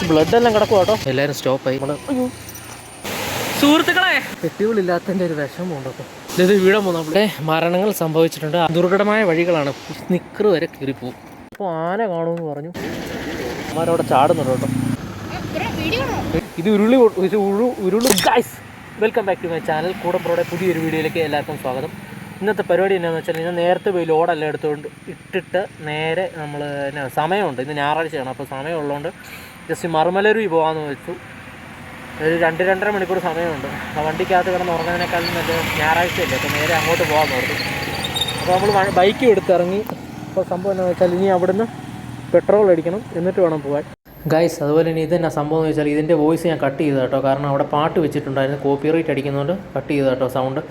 Blood എല്ലാം കിടക്കും കേട്ടോ. എല്ലാവരും സ്റ്റോപ്പായി. സുഹൃത്തുക്കളെ, പെട്ടികളില്ലാത്തതിൻ്റെ ഒരു വിഷമമുണ്ട്. അപ്പോൾ ഇത് വീഴാൻ പോകുന്ന അവിടെ മരണങ്ങൾ സംഭവിച്ചിട്ടുണ്ട്. ദുർഘടമായ വഴികളാണ്. സ്നിക്കർ വരെ കീറിപ്പോവും. അപ്പോൾ ആന കാണുമെന്ന് പറഞ്ഞു. അമ്മമാരവിടെ ചാടുന്നുണ്ട് കേട്ടോ. ഇത് ഉരുളി guys, welcome back to my channel. കൂടപ്പുറയുടെ പുതിയൊരു വീഡിയോയിലേക്ക് എല്ലാവർക്കും സ്വാഗതം. ഇന്നത്തെ പരിപാടി എന്നാന്ന് വെച്ചാൽ, ഇന്ന് നേരത്തെ പോയി ലോഡെല്ലാം എടുത്തുകൊണ്ട് ഇട്ടിട്ട് നേരെ നമ്മൾ സമയമുണ്ട്. ഇന്ന് ഞായറാഴ്ചയാണ്. അപ്പോൾ സമയമുള്ളതുകൊണ്ട് ജസ്റ്റ് മറുമലരുവി പോകാമെന്ന് വെച്ചു. ഒരു 2-2.5 മണിക്കൂർ സമയമുണ്ട്. ആ വണ്ടിക്കകത്ത് കിടന്ന് ഉറങ്ങുന്നതിനേക്കാളും നല്ല ഞായറാഴ്ചയല്ലേ, അപ്പോൾ നേരെ അങ്ങോട്ട് പോകാമെന്ന് ഓർത്തു. അപ്പോൾ നമ്മൾ ബൈക്കും എടുത്തിറങ്ങി. അപ്പോൾ സംഭവം എന്താണെന്ന് വെച്ചാൽ, ഇനി അവിടുന്ന് പെട്രോൾ അടിക്കണം, എന്നിട്ട് വേണം പോകാൻ. ഗൈസ്, അതുപോലെ ഇനി ഇതെന്നാ സംഭവം എന്ന് വെച്ചാൽ, ഇതിൻ്റെ വോയിസ് ഞാൻ കട്ട് ചെയ്തു കേട്ടോ. കാരണം അവിടെ പാട്ട് വെച്ചിട്ടുണ്ടായിരുന്നു, കോപ്പിറൈറ്റ് അടിക്കുന്നതുകൊണ്ട് കട്ട് ചെയ്തു കേട്ടോ സൗണ്ട്.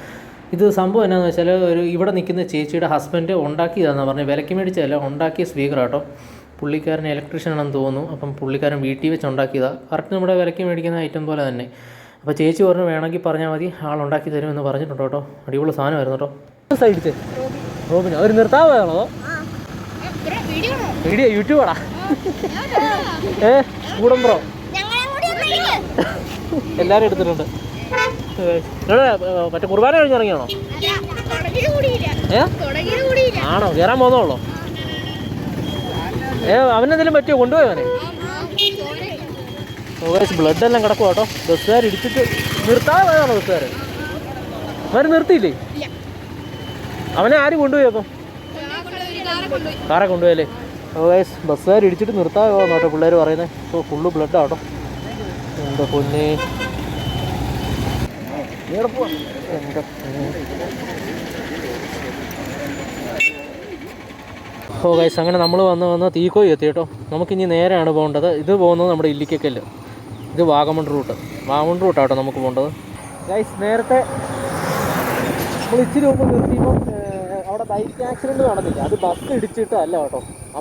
ഇത് സംഭവം എന്നാന്ന് വെച്ചാൽ, ഇവിടെ നിൽക്കുന്ന ചേച്ചിയുടെ ഹസ്ബൻഡ് ഉണ്ടാക്കിയതാണെന്ന് പറഞ്ഞ്, വിലയ്ക്ക് മേടിച്ചതല്ല, ഉണ്ടാക്കിയ സ്പീക്കർ കേട്ടോ. പുള്ളിക്കാരൻ ഇലക്ട്രീഷ്യൻ ആണെന്ന് തോന്നുന്നു. അപ്പം പുള്ളിക്കാരൻ വീട്ടിൽ വെച്ച് ഉണ്ടാക്കിയതാണ്. കറക്റ്റ് നമ്മുടെ വിലയ്ക്ക് മേടിക്കുന്ന ഐറ്റം പോലെ തന്നെ. അപ്പോൾ ചേച്ചി പറഞ്ഞു വേണമെങ്കിൽ പറഞ്ഞാൽ മതി, ആളുണ്ടാക്കി തരുമെന്ന് പറഞ്ഞിട്ടുണ്ട് കേട്ടോ. അടിപൊളി സാധനമായിരുന്നു കേട്ടോ. സൈഡിച്ച് റോബിന് അവർ നിർത്താവാണോ? വീഡിയോ യൂട്യൂബാടാ. കൂടംബ്രോ എല്ലാവരും എടുത്തിട്ടുണ്ട്. മറ്റേ കുർബാന കഴിഞ്ഞിറങ്ങിയാണോ? ആണോ? കയറാൻ പോകുന്നുള്ളൂ. അവനെന്തെങ്കിലും പറ്റിയോ? കൊണ്ടുപോയോ അവനെ? ബ്ലഡ് എല്ലാം കിടക്കും കേട്ടോ. ബസ്സുകാർ ഇടിച്ചിട്ട് നിർത്താതെ പോയാണോ ബസ്സുകാർ? അവർ നിർത്തിയില്ലേ? അവനെ ആര് കൊണ്ടുപോയി? അപ്പം കാറെ കൊണ്ടുപോയല്ലേ? ബസ്സുകാർ ഇടിച്ചിട്ട് നിർത്താതെ പോകുന്നു കേട്ടോ പിള്ളേർ പറയുന്നത്. ഇപ്പോൾ ഫുള്ള് ബ്ലഡാട്ടോ. എന്താ പൊന്നെ, എന്താ ഗൈസ്, അങ്ങനെ നമ്മൾ വന്ന് തീക്കോയി എത്തി കേട്ടോ. നമുക്കിനി നേരെയാണ് പോകേണ്ടത്. ഇത് പോകുന്നത് നമ്മുടെ ഇല്ലിക്കക്കല്ല്. ഇത് വാഗമൺ റൂട്ടാട്ടോ നമുക്ക് പോകേണ്ടത്. ഗൈസ്, നേരത്തെ നമ്മൾ ഇച്ചിരി മുമ്പ് നിർത്തിയപ്പം അവിടെ ബൈക്ക് ആക്സിഡൻറ്റ് നടന്നില്ല. അത് ബസ് ഇടിച്ചിട്ടല്ല കേട്ടോ. ആ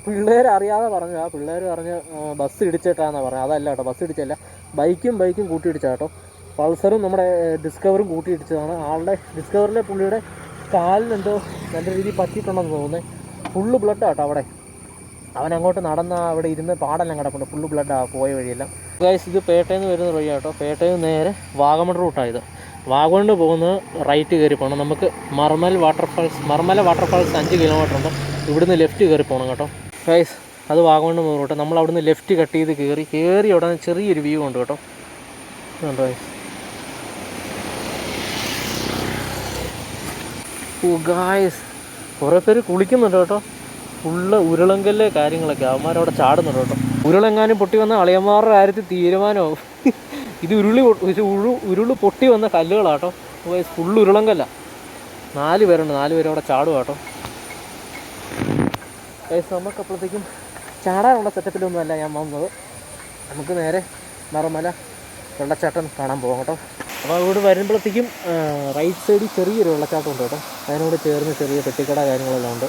പിള്ളേർ അറിയാതെ പറഞ്ഞു. ആ പിള്ളേർ പറഞ്ഞ് ബസ് ഇടിച്ചിട്ടാണെന്നാണ് പറഞ്ഞത്. അതല്ല കേട്ടോ, ബസ് ഇടിച്ചല്ല, ബൈക്കും കൂട്ടിയിടിച്ചാൽ കേട്ടോ. പൾസറും നമ്മുടെ ഡിസ്കവറും കൂട്ടിയിടിച്ചതാണ്. ആളുടെ ഡിസ്കവറിലെ പുള്ളിയുടെ കാലിനെന്തോ നല്ല രീതിയിൽ പറ്റിയിട്ടുണ്ടെന്ന് തോന്നുന്നത്. ഫുള്ള് ബ്ലഡാട്ടോ അവിടെ. അവൻ അങ്ങോട്ട് നടന്ന അവിടെ ഇരുന്ന് പാടെല്ലാം കിടപ്പുണ്ട്. ഫുള്ള് ബ്ലഡാണ് പോയ വഴിയെല്ലാം. ഗൈസ്, ഇത് പേട്ടയിൽ നിന്ന് വരുന്ന വഴിയാണ് കേട്ടോ. പേട്ടയിൽ നിന്ന് നേരെ വാഗമൺ റൂട്ടായത്. വാഗമണ് പോകുന്നത് റൈറ്റ് കയറി പോകണം. നമുക്ക് മർമല വാട്ടർഫാൾസ് 5 കിലോമീറ്റർ ഉണ്ട്. ഇവിടുന്ന് ലെഫ്റ്റ് കയറി പോകണം കേട്ടോ. ഗൈസ്, അത് വാഗമണ് റൂട്ട്. നമ്മൾ അവിടുന്ന് ലെഫ്റ്റ് കട്ട് ചെയ്ത് കയറി അവിടെ ചെറിയൊരു വ്യൂ ഉണ്ട് കേട്ടോ. കേട്ടോ ഗൈസ്. ഗായ്സ്, കുറേ പേര് കുളിക്കുന്നുണ്ട് കേട്ടോ. ഫുള്ള് ഉരുളങ്കല്ല് കാര്യങ്ങളൊക്കെ. അവന്മാരവിടെ ചാടുന്നുണ്ട് കേട്ടോ. ഉരുളെങ്ങാനും പൊട്ടി വന്ന അളിയന്മാരുടെ കാര്യത്തിൽ തീരുമാനമാവും. ഇത് ഉരുള് പൊട്ടി വന്ന കല്ലുകളാട്ടോ. ഫുള്ള് ഉരുളങ്കല്ല. 4 പേരുണ്ട്. 4 പേര് അവിടെ ചാടുക കേട്ടോ. ഗൈസ്, നമുക്കപ്പോഴത്തേക്കും ചാടാനുള്ള സെറ്റപ്പിലൊന്നുമല്ല ഞാൻ വന്നത്. നമുക്ക് നേരെ മറമല വെള്ളച്ചാട്ടം കാണാൻ പോകാം കേട്ടോ. അപ്പോൾ അവിടെ വരുമ്പോഴത്തേക്കും റൈറ്റ് സൈഡിൽ ചെറിയൊരു വെള്ളച്ചാട്ടം ഉണ്ട് കേട്ടോ. അതിനോട് ചേർന്ന് ചെറിയ പെട്ടിക്കട കാര്യങ്ങളെല്ലാം ഉണ്ട്.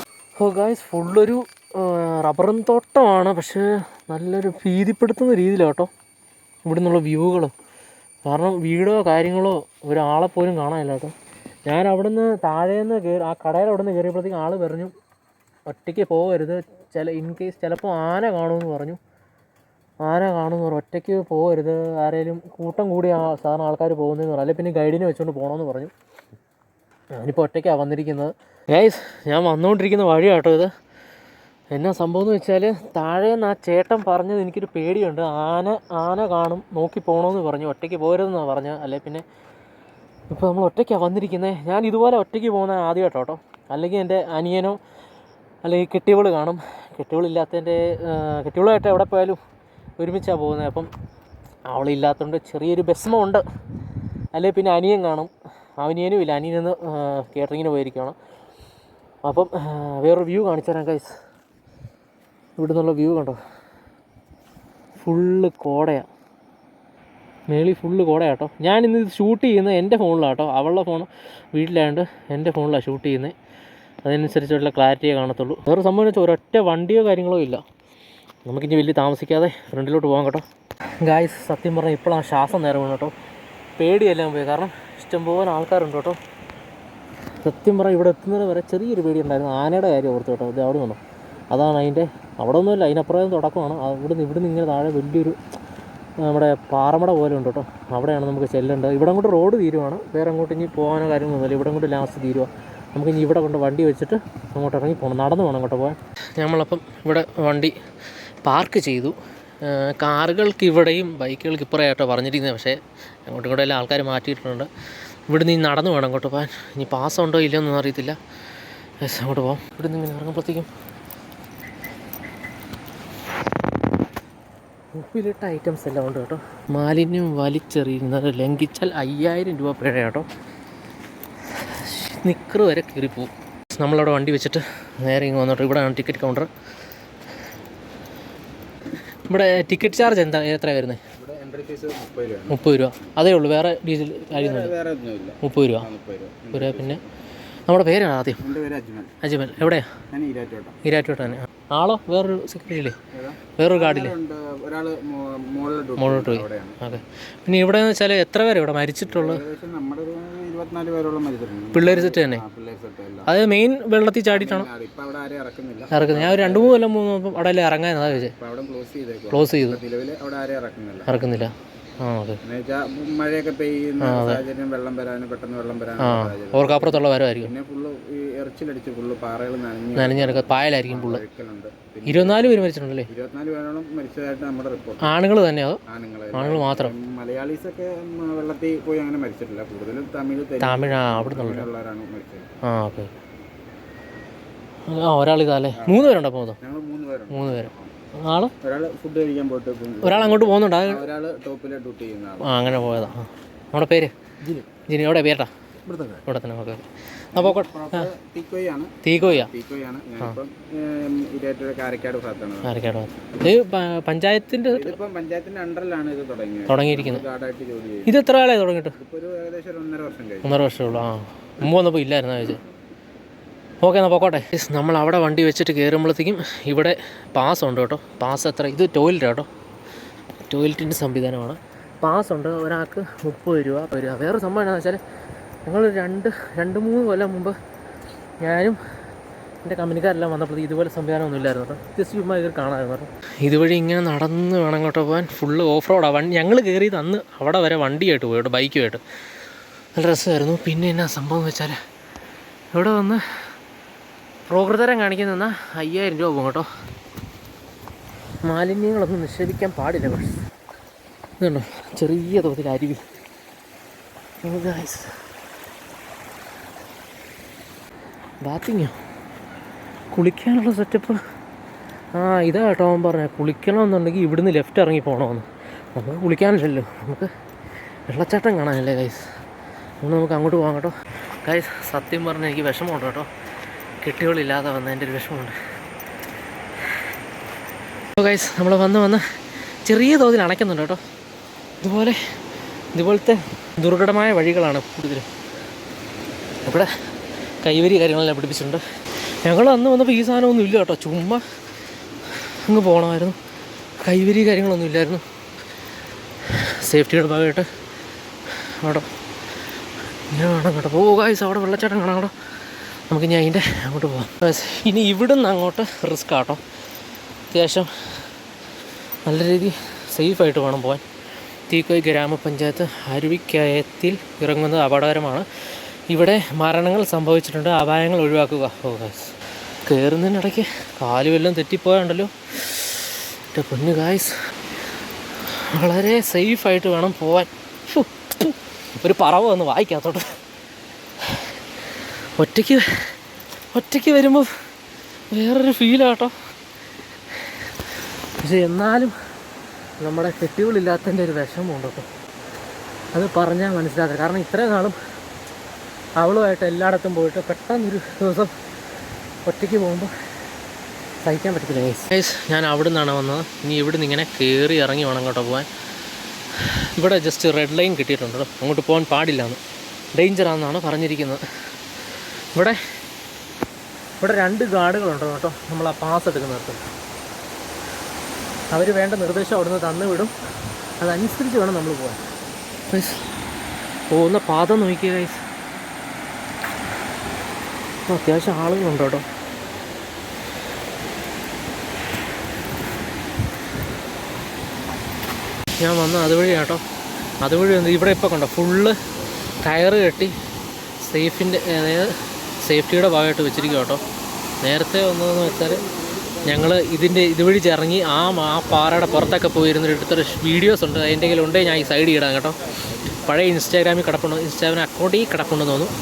ഗായ്സ്, ഫുള്ളൊരു റബ്ബറും തോട്ടമാണ്. പക്ഷേ നല്ലൊരു ഭീതിപ്പെടുത്തുന്ന രീതിയിലാണ് കേട്ടോ ഇവിടെ നിന്നുള്ള വ്യൂകൾ. കാരണം വീടോ കാര്യങ്ങളോ ഒരാളെപ്പോലും കാണാനില്ല കേട്ടോ. ഞാൻ അവിടെ നിന്ന് താഴേന്ന് ആ കടയിൽ അവിടെ നിന്ന് കയറിയപ്പോഴത്തേക്കും ആൾ പറഞ്ഞു ഒറ്റയ്ക്ക് പോകരുത്, ഇൻ കേസ് ചിലപ്പോൾ ആന കാണുമെന്ന് പറഞ്ഞു. ഒറ്റയ്ക്ക് പോകരുത്, ആരെങ്കിലും കൂട്ടം കൂടി സാധാരണ ആൾക്കാർ പോകുന്നതെന്ന് പറഞ്ഞു. അല്ലെങ്കിൽ പിന്നെ ഗൈഡിനെ വെച്ചുകൊണ്ട് പോകണമെന്ന് പറഞ്ഞു. ഞാനിപ്പോൾ ഒറ്റയ്ക്കാണ് വന്നിരിക്കുന്നത്. ഗൈസ്, ഞാൻ വന്നുകൊണ്ടിരിക്കുന്ന വഴിയാട്ടോ ഇത്. എന്നാ സംഭവം എന്ന് വെച്ചാൽ, താഴേന്ന് ആ ചേട്ടൻ പറഞ്ഞത് എനിക്കൊരു പേടിയുണ്ട്. ആന കാണും, നോക്കി പോകണമെന്ന് പറഞ്ഞു. ഒറ്റയ്ക്ക് പോകരുതെന്നാണ് പറഞ്ഞത്. അല്ലെങ്കിൽ പിന്നെ ഇപ്പോൾ നമ്മൾ ഒറ്റയ്ക്കാണ് വന്നിരിക്കുന്നത്. ഞാൻ ഇതുപോലെ ഒറ്റയ്ക്ക് പോകുന്ന ആദ്യമായിട്ടോ കേട്ടോ. അല്ലെങ്കിൽ എൻ്റെ അനിയനോ അല്ലെങ്കിൽ കെട്ടിയവൾ കാണും. കെട്ടിയവളുമായിട്ട് എവിടെ പോയാലും ഒരുമിച്ചാണ് പോകുന്നത്. അപ്പം അവളില്ലാത്തതുകൊണ്ട് ചെറിയൊരു വിഷമമുണ്ട്. അല്ലെങ്കിൽ പിന്നെ അനിയൻ കാണും. അനിയനും ഇല്ല, അനിയനൊന്ന് കേറ്ററിങ്ങിന് പോയിരിക്കുകയാണ്. അപ്പം വേറൊരു വ്യൂ കാണിച്ചു തരാം ഗൈസ്. ഇവിടെ നിന്നുള്ള വ്യൂ കണ്ടോ, ഫുള്ള് കോടയാണ്. മേളിൽ ഫുള്ള് കോടയാട്ടോ. ഞാനിന്ന് ഇത് ഷൂട്ട് ചെയ്യുന്നത് എൻ്റെ ഫോണിലാട്ടോ. അവളുടെ ഫോൺ വീട്ടിലായതുകൊണ്ട് എൻ്റെ ഫോണിലാണ് ഷൂട്ട് ചെയ്യുന്നത്. അതനുസരിച്ചുള്ള ക്ലാരിറ്റിയേ കാണത്തുള്ളൂ. വേറെ സംഭവം വെച്ചാൽ ഒരൊറ്റ വണ്ടിയോ കാര്യങ്ങളോ ഇല്ല. നമുക്കിനി വലിയ താമസിക്കാതെ ഫ്രണ്ടിലോട്ട് പോകാം കേട്ടോ. ഗായ്സ്, സത്യം പറഞ്ഞാൽ ഇപ്പോഴാണ് ശ്വാസം നേരെ വീണ് കേട്ടോ. പേടിയെല്ലാം പോയി. കാരണം ഇഷ്ടംപോലെ ആൾക്കാരുണ്ട് കേട്ടോ. സത്യം പറഞ്ഞാൽ ഇവിടെ എത്തുന്നത് വരെ ചെറിയൊരു പേടി ഉണ്ടായിരുന്നു. ആനയുടെ കാര്യം ഓർത്തു കേട്ടോ. ഇത് അവിടെ നിന്നോ അതാണ് അതിൻ്റെ അവിടെ ഒന്നുമില്ല, അതിനപ്പുറം തുടക്കമാണ്. ഇവിടുന്ന് ഇങ്ങനെ താഴെ വലിയൊരു നമ്മുടെ പാറമട പോലെ ഉണ്ട് കേട്ടോ. അവിടെയാണ് നമുക്ക് ചെല്ലേണ്ടത്. ഇവിടെ അങ്ങോട്ട് റോഡ് തീരുവാണ്, വേറെ അങ്ങോട്ട് ഇനി പോകാനോ കാര്യങ്ങളൊന്നുമില്ല. ഇവിടെ അങ്ങോട്ട് ലാസ്റ്റ് തീരുക. നമുക്ക് ഇനി ഇവിടെ കൊണ്ട് വണ്ടി വെച്ചിട്ട് അങ്ങോട്ട് ഇറങ്ങി പോകണം, നടന്ന് വേണം അങ്ങോട്ട് പോകാൻ. നമ്മളപ്പം ഇവിടെ വണ്ടി പാർക്ക് ചെയ്തു. കാറുകൾക്ക് ഇവിടെയും ബൈക്കുകൾക്ക് ഇപ്പുറമായിട്ടോ പറഞ്ഞിരിക്കുന്നത്. പക്ഷേ അങ്ങോട്ടും ഇങ്ങോട്ടും എല്ലാം ആൾക്കാർ മാറ്റിയിട്ടുണ്ട്. ഇവിടുന്ന് ഇനി നടന്ന് വേണം അങ്ങോട്ട് പോകാൻ. ഇനി പാസ്സുണ്ടോ ഇല്ലയോ എന്നൊന്നും അറിയത്തില്ല. അങ്ങോട്ട് പോകാം. ഇവിടുന്ന് ഇങ്ങനെ ഇറങ്ങുമ്പോഴത്തേക്കും ഉപ്പിലിട്ട ഐറ്റംസ് എല്ലാം ഉണ്ട് കേട്ടോ. മാലിന്യം വലിച്ചെറിയുന്നത് ലംഘിച്ചാൽ 5000 രൂപ പിഴ കേട്ടോ. സ്നിക്കർ വരെ കീറിപ്പോവും. നമ്മളവിടെ വണ്ടി വെച്ചിട്ട് നേരെ ഇങ്ങ് വന്നിട്ട് ഇവിടെയാണ് ടിക്കറ്റ് കൗണ്ടർ. ഇവിടെ ടിക്കറ്റ് ചാർജ് എത്ര വരുന്നത്? 30 രൂപ അതേ ഉള്ളൂ, വേറെ ഡീസൽ കാര്യമൊന്നുമില്ല. 30 രൂപ. പിന്നെ നമ്മുടെ പേരാണ് ആദ്യം? അജ്മൽ. എവിടെയാ? ഈരാറ്റോട്ട് തന്നെ. ആളോ? വേറൊരു സെക്യൂരിറ്റി ഇല്ലേ? വേറൊരു ഗാർഡില്ലേ? മുകളിലോട്ട് പോയി. ഓക്കെ. പിന്നെ ഇവിടെ എന്ന് വെച്ചാൽ എത്ര പേര് ഇവിടെ മരിച്ചിട്ടുള്ളത്? പിള്ളേർ സെറ്റ് തന്നെ. അത് മെയിൻ വെള്ളത്തിൽ ചാടിയിട്ടാണോ ഇറക്കുന്നത്? ഞാൻ ഒരു 2-3 കൊല്ലം പോകുമ്പോൾ അവിടെ അല്ലേ ഇറങ്ങാൻ, അതാ ചോദിച്ചത്. ക്ലോസ് ചെയ്തു, ഇറക്കുന്നില്ല. ആ ഓക്കെ. മഴയൊക്കെ പെയ്യുന്ന സാഹചര്യം, വെള്ളം വരാനും പെട്ടെന്ന് വെള്ളം വരാനും ഓർക്കപ്പുറത്തുള്ള വരമായിരിക്കും. പിന്നെ ഫുള്ള് ഈ ഇറച്ചിലടിച്ച് ഫുള്ള് പാറകൾ നനഞ്ഞെടുക്കുക, പായലായിരിക്കും ഫുള്ള്. 24 പേര് മരിച്ചിട്ടുണ്ടല്ലേ? 24 പേരോളം മരിച്ചതായിട്ട് നമ്മുടെ റിപ്പോർട്ട്. ആണുങ്ങൾ തന്നെയോ? ആണുങ്ങൾ മാത്രം. മലയാളീസൊക്കെ വെള്ളത്തിൽ പോയി അങ്ങനെ മരിച്ചിട്ടില്ല. കൂടുതലും തമിഴ് അവിടെ നിന്നുള്ളവരാണ് മരിച്ചത്. ആ ഓക്കെ. ഒരാളിതാല്ലേ? 3 പേരുണ്ടോ പോകുന്നത്? ഞങ്ങൾ 3 പേര്. ആള് ഒരാൾ ഫുഡ് കഴിക്കാൻ പോയിട്ട്, ഒരാൾ അങ്ങോട്ട് പോകുന്നുണ്ടോ? ഒരാൾ ടോപ്പിലെ ഡ്യൂട്ടി ചെയ്യുന്ന ആൾ. അങ്ങനെ പോയതാ. നമ്മുടെ പേര് ജിനി. എവിടെ പേട്ടാ? ഇവിടെ തന്നെ. ഓക്കെ. അപ്പോൾ തീക്കോയാണ്. കാരക്കാട് ഭാഗത്താണ്. കാരക്കാട് ഭാഗത്ത്. ഇത് പഞ്ചായത്തിൻ്റെ അണ്ടറിലാണ് ഇത് തുടങ്ങിയിരിക്കുന്നത്. ഗാർഡായിട്ട് ജോലി ചെയ്യും. ഇത് എത്ര ആളായി തുടങ്ങിയിട്ട്? ഇപ്പോൾ ഏകദേശം 1.5 വർഷം കഴിഞ്ഞു. 1.5 വർഷമുള്ളൂ. ആ മുമ്പ് വന്നപ്പോൾ ഇല്ലായിരുന്നു ചോദിച്ചത്. ഓക്കെ, എന്നാൽ പോക്കോട്ടെ. നമ്മൾ അവിടെ വണ്ടി വെച്ചിട്ട് കയറുമ്പോഴത്തേക്കും ഇവിടെ പാസ് ഉണ്ട് കേട്ടോ. പാസ് എത്ര? ഇത് ടോയ്ലറ്റ് കേട്ടോ, ടോയ്ലറ്റിൻ്റെ സംവിധാനമാണ്. പാസ് ഉണ്ട്. ഒരാൾക്ക് 30 രൂപ വരിക. വേറൊരു സംഭവം എന്താണെന്ന് വെച്ചാൽ, ഞങ്ങൾ 2-3 കൊല്ലം മുമ്പ് ഞാനും എൻ്റെ കമ്പനിക്കാരെല്ലാം വന്നപ്പോൾ ഇതുപോലെ സംവിധാനമൊന്നും ഇല്ലായിരുന്നു കേട്ടോ. ജസ്റ്റ് ചുമ്മാ ഇത് കാണാമായിരുന്നു കേട്ടോ. ഇതുവഴി ഇങ്ങനെ നടന്ന് വേണം കേട്ടോ പോകാൻ. ഫുള്ള് ഓഫ് റോഡാണ്. ഞങ്ങൾ കയറിയത് അന്ന് അവിടെ വരെ വണ്ടിയായിട്ട് പോയി കേട്ടോ, ബൈക്കുമായിട്ട്. നല്ല രസമായിരുന്നു. പിന്നെ എന്നാ സംഭവം വെച്ചാൽ, ഇവിടെ വന്ന് പ്രോകൃതരം കാണിക്കുന്ന 5000 രൂപ പോകും കേട്ടോ. മാലിന്യങ്ങളൊന്നും നിക്ഷേപിക്കാൻ പാടില്ല. പക്ഷേ ഇതുണ്ടോ, ചെറിയ തോതിൽ അരുവി. ബാത്തിങ്ങോ? കുളിക്കാനുള്ള സെറ്റപ്പ്. ഇതാ കേട്ടോ അവൻ പറഞ്ഞത്. കുളിക്കണമെന്നുണ്ടെങ്കിൽ ഇവിടുന്ന് ലെഫ്റ്റ് ഇറങ്ങി പോകണമെന്ന്. നമുക്ക് കുളിക്കാനില്ലല്ലോ, നമുക്ക് വെള്ളച്ചാട്ടം കാണാനല്ലേ ഗൈസ്. അതുകൊണ്ട് നമുക്ക് അങ്ങോട്ട് പോകാം കേട്ടോ. ഗൈസ്, സത്യം പറഞ്ഞാൽ എനിക്ക് വിഷമമുണ്ട് കേട്ടോ. കെട്ടികളില്ലാതെ വന്നതിൻ്റെ ഒരു വിഷമമുണ്ട്. അപ്പോൾ ഗൈസ്, നമ്മൾ വന്ന് ചെറിയ തോതിൽ അണയ്ക്കുന്നുണ്ട് കേട്ടോ. ഇതുപോലത്തെ ദുർഘടമായ വഴികളാണ് കൂടുതലും. ഇവിടെ കൈവരി കാര്യങ്ങളെല്ലാം പിടിപ്പിച്ചിട്ടുണ്ട്. ഞങ്ങൾ അന്ന് വന്നപ്പോൾ ഈ സാധനമൊന്നും ഇല്ല കേട്ടോ. ചുമ്മാ അങ്ങ് പോകണമായിരുന്നു. കൈവരി കാര്യങ്ങളൊന്നും ഇല്ലായിരുന്നു. സേഫ്റ്റിയുടെ ഭാഗമായിട്ട് അവിടെ ഇങ്ങനെ വേണം കേട്ടോ. ഗൈസ്, അവിടെ വെള്ളച്ചാട്ടം കാണാം കേട്ടോ. നമുക്കിനി അതിൻ്റെ അങ്ങോട്ട് പോകാം. ഇനി ഇവിടുന്ന് അങ്ങോട്ട് റിസ്ക് ആട്ടോ. അത്യാവശ്യം നല്ല രീതിയിൽ സേഫായിട്ട് വേണം പോകാൻ. തീക്കോയ് ഗ്രാമപഞ്ചായത്ത് അരുവിക്കയത്തിൽ ഇറങ്ങുന്നത് അപകടകരമാണ്. ഇവിടെ മരണങ്ങൾ സംഭവിച്ചിട്ടുണ്ട്. അപായങ്ങൾ ഒഴിവാക്കുക. ഗായ്സ്, കയറുന്നതിനിടയ്ക്ക് കാല് വല്ലതും തെറ്റിപ്പോയാണ്ടല്ലോ. എൻ്റെ പൊന്നു ഗായ്സ്, വളരെ സേഫായിട്ട് വേണം പോകാൻ. ഒരു പറവ് വന്ന് വായിക്കാത്തോട്ട്. ഒറ്റയ്ക്ക് വരുമ്പോൾ വേറൊരു ഫീലാട്ടോ. പക്ഷെ എന്നാലും നമ്മുടെ കെട്ടികളില്ലാത്തതിൻ്റെ ഒരു വിഷമമുണ്ട് കേട്ടോ. അത് പറഞ്ഞാൽ മനസ്സിലാക്കുക. കാരണം ഇത്രയും നാളും അവളുമായിട്ട് എല്ലായിടത്തും പോയിട്ട് പെട്ടെന്നൊരു ദിവസം ഒറ്റയ്ക്ക് പോകുമ്പോൾ സഹിക്കാൻ പറ്റത്തില്ല. ഗൈസ്, ഞാൻ അവിടെ നിന്നാണ് വന്നത്. ഇനി ഇവിടെ നിന്ന് ഇങ്ങനെ കയറി ഇറങ്ങി വേണം കേട്ടോ പോകാൻ. ഇവിടെ ജസ്റ്റ് റെഡ് ലൈൻ കിട്ടിയിട്ടുണ്ട് കേട്ടോ. അങ്ങോട്ട് പോകാൻ പാടില്ലാന്ന്, ഡേഞ്ചറാണെന്നാണ് പറഞ്ഞിരിക്കുന്നത്. ഇവിടെ 2 ഗാർഡുകളുണ്ട് കേട്ടോ. നമ്മൾ ആ പാസ് എടുക്കുന്നിടത്ത് അവർ വേണ്ട നിർദ്ദേശം അവിടുന്ന് തന്നു വിടും. അതനുസരിച്ച് വേണം നമ്മൾ പോകാൻ. ഗൈസ്, പോകുന്ന പാത നോക്കിയ ഗൈസ്, അത്യാവശ്യം ആളുകളുണ്ട് കേട്ടോ. ഞാൻ വന്ന അതുവഴി കേട്ടോ. അതുവഴി വന്ന് ഇവിടെ ഇപ്പോൾ കണ്ടോ ഫുള്ള് കയറ് കെട്ടി സേഫിൻ്റെ, അതായത് സേഫ്റ്റിയുടെ ഭാഗമായിട്ട് വെച്ചിരിക്കുക കേട്ടോ. നേരത്തെ വന്നതെന്ന് വെച്ചാൽ ഞങ്ങൾ ഇതുവഴി ഇറങ്ങി ആ പാറയുടെ പുറത്തൊക്കെ പോയിരുന്നിട്ട് എടുത്തൊരു വീഡിയോസ് ഉണ്ട്. അതിൻ്റെ കയ്യിൽ ഉണ്ടെങ്കിൽ ഞാൻ ഈ സൈഡിൽ ഇടാം കേട്ടോ. പഴയ ഇൻസ്റ്റാഗ്രാമിൽ കിടപ്പുണ്ട്, ഇൻസ്റ്റാഗ്രാം അക്കൗണ്ടിൽ കിടപ്പുണ്ടെന്ന് തോന്നുന്നു,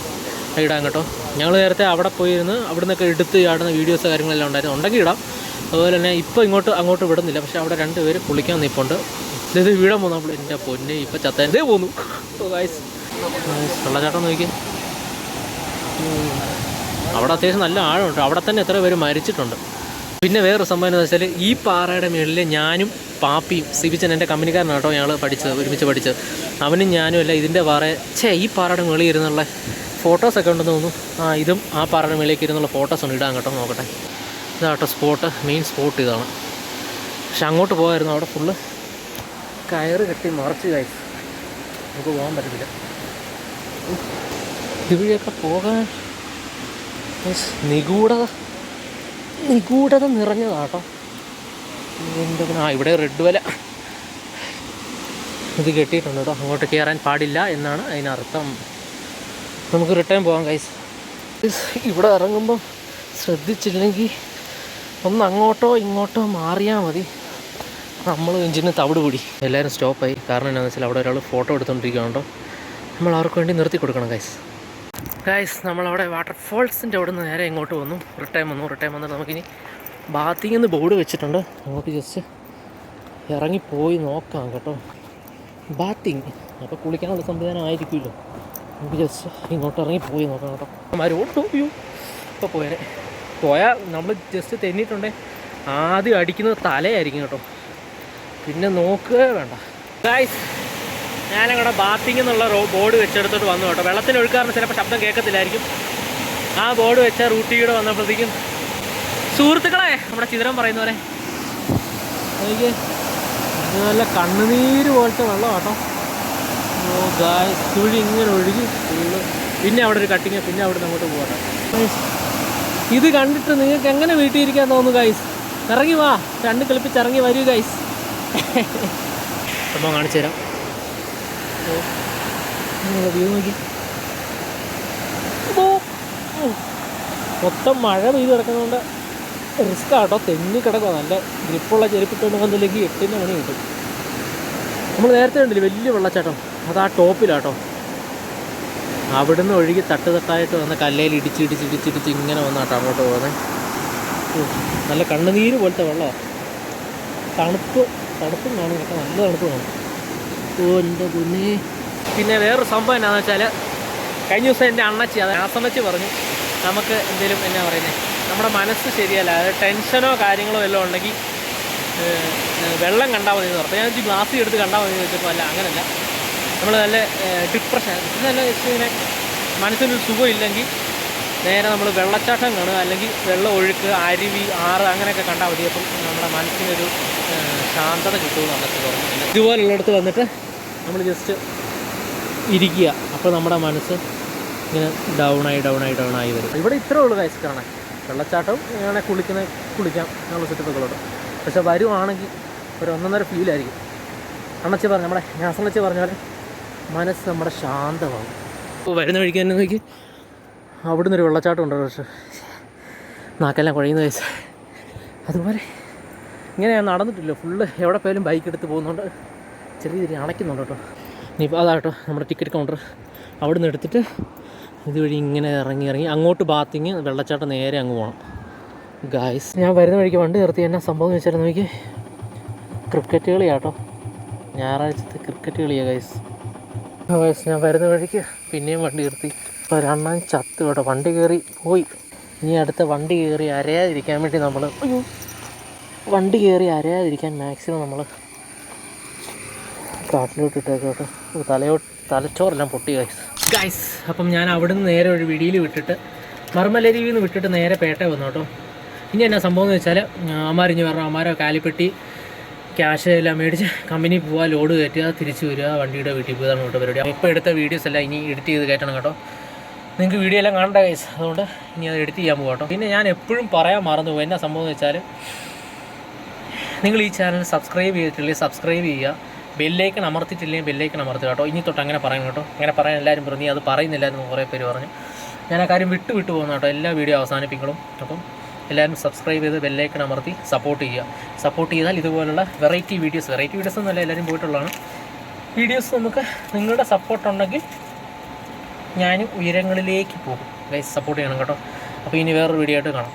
ഇടാം കേട്ടോ. ഞങ്ങൾ നേരത്തെ അവിടെ പോയിരുന്ന് അവിടെ നിന്നൊക്കെ എടുത്ത് ചാടുന്ന വീഡിയോസ് കാര്യങ്ങളെല്ലാം ഉണ്ടായിരുന്നു, ഉണ്ടെങ്കിൽ ഇടാം. അതുപോലെ തന്നെ ഇപ്പോൾ അങ്ങോട്ട് വിടുന്നില്ല, പക്ഷേ അവിടെ 2 പേര് കുളിക്കാൻ നിൽപ്പുണ്ട്. ഇത് വീഴാൻ പോകുന്നു. നമ്മൾ എൻ്റെ പൊന്നെ ഇപ്പോൾ ചത്തേ പോന്നു. വെള്ളച്ചാട്ടം നോക്കി, അവിടെ അത്യാവശ്യം നല്ല ആഴമുണ്ട്. അവിടെ തന്നെ എത്ര പേര് മരിച്ചിട്ടുണ്ട്. പിന്നെ വേറൊരു സംഭവം എന്ന് വെച്ചാൽ ഈ പാറയുടെ മുകളിൽ ഞാനും പാപ്പിയും സിബിച്ചൻ എൻ്റെ കമ്പനിക്കാരനാണ് കേട്ടോ, ഞങ്ങൾ ഒരുമിച്ച് പഠിച്ചത്. അവനും ഞാനും അല്ല ഇതിൻ്റെ ഈ പാറയുടെ മുകളിൽ ഇരുന്നുള്ള ഫോട്ടോസൊക്കെ ഉണ്ടെന്ന് തോന്നുന്നു. ഇതും ആ പാറയുടെ മുകളിലേക്ക് ഇരുന്നുള്ള ഫോട്ടോസ് ഉണ്ട്, ഇടാൻ കേട്ടോ. നോക്കട്ടെ, ഇതാട്ടോ സ്പോട്ട്, മെയിൻ സ്പോട്ട് ഇതാണ്. പക്ഷെ അങ്ങോട്ട് പോകായിരുന്നു, അവിടെ ഫുള്ള് കയറ് കെട്ടി മറച്ച് കായ്സ്, നമുക്ക് പോകാൻ പറ്റത്തില്ല. ഇതുവഴിയൊക്കെ പോകാൻ നിഗൂഢത നിറഞ്ഞതാട്ടോ. ഇവിടെ റെഡ് വല ഇത് കെട്ടിയിട്ടുണ്ട് കേട്ടോ. അങ്ങോട്ട് കയറാൻ പാടില്ല എന്നാണ് അതിനർത്ഥം. നമുക്ക് റിട്ടേൺ പോകാം ഗൈസ്. ഇവിടെ ഇറങ്ങുമ്പം ശ്രദ്ധിച്ചില്ലെങ്കിൽ ഒന്ന് അങ്ങോട്ടോ ഇങ്ങോട്ടോ മാറിയാൽ മതി, നമ്മൾ എഞ്ചിന് തവിട് പിടി. എല്ലാവരും സ്റ്റോപ്പായി. കാരണം എന്താണെന്ന് വെച്ചാൽ അവിടെ ഒരാൾ ഫോട്ടോ എടുത്തുകൊണ്ടിരിക്കുകയുണ്ടോ, നമ്മൾ അവർക്ക് വേണ്ടി നിർത്തി കൊടുക്കണം ഗൈസ്. നമ്മളവിടെ വാട്ടർഫോൾസിൻ്റെ അവിടെ നിന്ന് നേരെ ഇങ്ങോട്ട് വന്നു. റിട്ടേൺ വന്നിട്ട് നമുക്കിനി ബാത്തിങ് എന്ന് ബോർഡ് വെച്ചിട്ടുണ്ട്, നമുക്ക് ജസ്റ്റ് ഇറങ്ങിപ്പോയി നോക്കാം കേട്ടോ. ബാത്തിങ് അപ്പോൾ കുളിക്കാനുള്ള സംവിധാനം ആയിരിക്കുമല്ലോ, നമുക്ക് ജസ്റ്റ് ഇങ്ങോട്ട് ഇറങ്ങിപ്പോയി നോക്കാം കേട്ടോ. ഓട്ടോയോ ഇപ്പോൾ പോയാൽ നമ്മൾ ജസ്റ്റ് തെന്നിയിട്ടുണ്ടെങ്കിൽ ആദ്യം അടിക്കുന്നത് തലയായിരിക്കും കേട്ടോ, പിന്നെ നോക്കുക വേണ്ട. ഗൈസ്, ഞാനങ്ങടെ ബാത്തിങ് എന്നുള്ള ബോർഡ് വെച്ചെടുത്തോട്ട് വന്നു കേട്ടോ. വെള്ളത്തിൽ ഒഴുക്കാറിന് ചിലപ്പോൾ ശബ്ദം കേൾക്കത്തില്ലായിരിക്കും. ആ ബോർഡ് വെച്ച റൂട്ടിലൂടെ വന്നപ്പോഴത്തേക്കും സുഹൃത്തുക്കളെ, നമ്മുടെ ചിത്രം പറയുന്ന പോലെ എനിക്ക് നല്ല കണ്ണുനീര് പോലത്തെ വെള്ളം കേട്ടോ. ഗായ്സ്, കുഴി ഇങ്ങനെ ഒഴുകി ഫുള്ള്. പിന്നെ അവിടെ ഒരു കട്ടിങ്, പിന്നെ അവിടെ നിന്ന് അങ്ങോട്ട് പോകട്ടെ. ഇത് കണ്ടിട്ട് നിങ്ങൾക്ക് എങ്ങനെ വീട്ടിൽ ഇരിക്കാൻ തോന്നുന്നു ഗൈസ്? ഇറങ്ങി വാ, 2 കളിപ്പിച്ച് ഇറങ്ങി വരൂ ഗൈസ്. അപ്പോൾ കാണിച്ചു തരാം. വ്യൂ നോക്കി, മൊത്തം മഴ പെയ്ത് കിടക്കുന്നതുകൊണ്ട് റിസ്ക് ആട്ടോ. തെന്നി കിടക്കുക. നല്ല ഗ്രിപ്പുള്ള ചെരുപ്പിട്ടുകൊണ്ട് വന്നില്ലെങ്കിൽ 8 മണി കിട്ടും. നമ്മൾ നേരത്തെ കണ്ടില്ലേ വലിയ വെള്ളച്ചാട്ടം, അത് ആ ടോപ്പിലാട്ടോ. അവിടുന്ന് ഒഴുകി തട്ടായിട്ട് വന്ന കല്ലയിൽ ഇടിച്ചിടിച്ചിടിച്ചിടിച്ച് ഇങ്ങനെ വന്നാട്ടോ അങ്ങോട്ട് പോകുന്നത്. നല്ല കണ്ണുനീര് പോലത്തെ വെള്ളമാണ്. തണുപ്പും കാണും കേട്ടോ, നല്ല തണുപ്പ് കാണും. എൻ്റെ കുഞ്ഞേ. പിന്നെ വേറൊരു സംഭവം എന്താണെന്ന് വെച്ചാൽ, കഴിഞ്ഞ ദിവസം എൻ്റെ അണ്ണച്ചി, അത് ആസമ്മച്ചി പറഞ്ഞു, നമുക്ക് എന്തെങ്കിലും എന്നാ പറയുന്നത്, നമ്മുടെ മനസ്സ് ശരിയല്ല, അതായത് ടെൻഷനോ കാര്യങ്ങളോ എല്ലാം ഉണ്ടെങ്കിൽ വെള്ളം കണ്ടാൽ മതി എന്ന് പറഞ്ഞു. ഞാൻ ഗ്ലാസ് എടുത്ത് കണ്ടാൽ മതി എന്ന് വെച്ചപ്പോൾ അല്ല, അങ്ങനെയല്ല. നമ്മൾ നല്ല ഡിപ്രഷൻ, നല്ല ഇങ്ങനെ മനസ്സിനൊരു സുഖമില്ലെങ്കിൽ നേരെ നമ്മൾ വെള്ളച്ചാട്ടം കാണുക, അല്ലെങ്കിൽ വെള്ളം ഒഴുക്ക്, അരുവി, ആറ് അങ്ങനെയൊക്കെ കണ്ടാൽ മതി. അപ്പം നമ്മുടെ മനസ്സിനൊരു ശാന്തത കിട്ടുമെന്ന് അന്നത്തെ പറഞ്ഞു. ഇതുപോലുള്ളിടത്ത് വന്നിട്ട് നമ്മൾ ജസ്റ്റ് ഇരിക്കുക, അപ്പോൾ നമ്മുടെ മനസ്സ് ഇങ്ങനെ ഡൗണായി വരും. ഇവിടെ ഇത്രേ ഉള്ളൂ ഗൈസ് കാണാൻ. വെള്ളച്ചാട്ടവും ഇങ്ങനെ കുളിക്കാം എന്നുള്ള സെറ്റപ്പുകളോട്. പക്ഷെ വരുവാണെങ്കിൽ ഒരു 1.5 ഫീലായിരിക്കും. അണ്ണച്ചി പറഞ്ഞു, നമ്മുടെ ഞാസണ്ണച്ചി പറഞ്ഞ പോലെ മനസ്സ് നമ്മുടെ ശാന്തമാകും. അപ്പോൾ വരുന്ന വഴിക്ക് തന്നെ നോക്കി അവിടെ നിന്നൊരു വെള്ളച്ചാട്ടം ഉണ്ട്. പക്ഷേ നാക്കെല്ലാം കുഴയുന്ന വയസ്സ്. അതുപോലെ ഇങ്ങനെ ഞാൻ നടന്നിട്ടില്ല, ഫുള്ള് എവിടെ പോയാലും ബൈക്ക് എടുത്ത് പോകുന്നുണ്ട്, ചെറിയ അണയ്ക്കുന്നുണ്ട് കേട്ടോ. ഇനിയിപ്പോൾ അതാട്ടോ നമ്മുടെ ടിക്കറ്റ് കൗണ്ടർ. അവിടെ നിന്ന് എടുത്തിട്ട് ഇതുവഴി ഇങ്ങനെ ഇറങ്ങി അങ്ങോട്ട് ബാത്തിങ് വെള്ളച്ചാട്ടം നേരെ അങ്ങ് പോകണം ഗായ്സ്. ഞാൻ വരുന്ന വഴിക്ക് വണ്ടി നിർത്തി. എന്നാ സംഭവം എന്ന് വെച്ചാൽ നോക്കി, ക്രിക്കറ്റ് കളിയാട്ടോ, ഞായറാഴ്ചത്തെ ക്രിക്കറ്റ് കളിയാണ് ഗൈസ്. ഞാൻ വരുന്ന വഴിക്ക് പിന്നെയും വണ്ടി നിർത്തി. ഇപ്പോൾ 2 ചത്ത് കേട്ടോ, വണ്ടി കയറി പോയി. ഇനി അടുത്ത വണ്ടി കയറി അരയാതിരിക്കാൻ വേണ്ടി നമ്മൾ മാക്സിമം നമ്മൾ കാട്ടിലോട്ട് ഇട്ടേക്ക് കേട്ടോ. തലച്ചോറെല്ലാം പൊട്ടി ഗൈസ്. അപ്പം ഞാൻ അവിടെ നിന്ന് നേരെ ഒരു വിടിയിൽ വിട്ടിട്ട് മർമ്മലരുവിൽ നിന്ന് വിട്ടിട്ട് നേരെ പേട്ട വന്നു കേട്ടോ. ഇനി എന്നാ സംഭവം എന്ന് വെച്ചാൽ, അമ്മാരിഞ്ഞ് പറഞ്ഞു, അമ്മാരെ കാലിപ്പെട്ടി ക്യാഷ് എല്ലാം മേടിച്ച് കമ്പനി പോവുക, ലോഡ് കയറ്റുക, തിരിച്ച് വരിക, വണ്ടിയുടെ വീട്ടിൽ പോയതാണ് കേട്ടോ പരിപാടി. ഇപ്പോൾ എടുത്ത വീഡിയോസ് എല്ലാം ഇനി എഡിറ്റ് ചെയ്ത് കയറ്റണം കേട്ടോ. നിങ്ങൾക്ക് വീഡിയോ എല്ലാം കാണണ്ട ഗൈസ്, അതുകൊണ്ട് ഇനി അത് എഡിറ്റ് ചെയ്യാൻ പോകും കേട്ടോ. പിന്നെ ഞാൻ എപ്പോഴും പറയാൻ മറന്നു പോകും. എന്നാ സംഭവം എന്ന് വെച്ചാൽ, നിങ്ങൾ ഈ ചാനൽ സബ്സ്ക്രൈബ് ചെയ്തിട്ടില്ലെങ്കിൽ സബ്സ്ക്രൈബ് ചെയ്യുക. ബെല്ലൈക്കൺ അമർത്തിയിട്ടില്ലെങ്കിൽ ബെല്ലൈക്കൺ അമർത്തുക കേട്ടോ. ഇനി തൊട്ട് അങ്ങനെ പറയണം കേട്ടോ. അങ്ങനെ പറയാൻ എല്ലാവരും പറഞ്ഞു, നീ അത് പറയുന്നില്ലായിരുന്നു കുറേ പേര് പറഞ്ഞു. ഞാൻ ആ കാര്യം വിട്ടു പോകുന്നു കേട്ടോ, എല്ലാ വീഡിയോ അവസാനിപ്പിക്കണം. അപ്പം എല്ലാവരും സബ്സ്ക്രൈബ് ചെയ്ത് ബെല്ലൈക്കൺ അമർത്തി സപ്പോർട്ട് ചെയ്യുക. സപ്പോർട്ട് ചെയ്താൽ ഇതുപോലുള്ള വെറൈറ്റി വീഡിയോസ് ഒന്നുമല്ല, എല്ലാവരും പോയിട്ടുള്ളതാണ് വീഡിയോസ്. നമുക്ക് നിങ്ങളുടെ സപ്പോർട്ടുണ്ടെങ്കിൽ ഞാൻ ഉയരങ്ങളിലേക്ക് പോകും. ഗൈസ് സപ്പോർട്ട് ചെയ്യണം കേട്ടോ. അപ്പോൾ ഇനി വേറൊരു വീഡിയോ ആയിട്ട് കാണാം.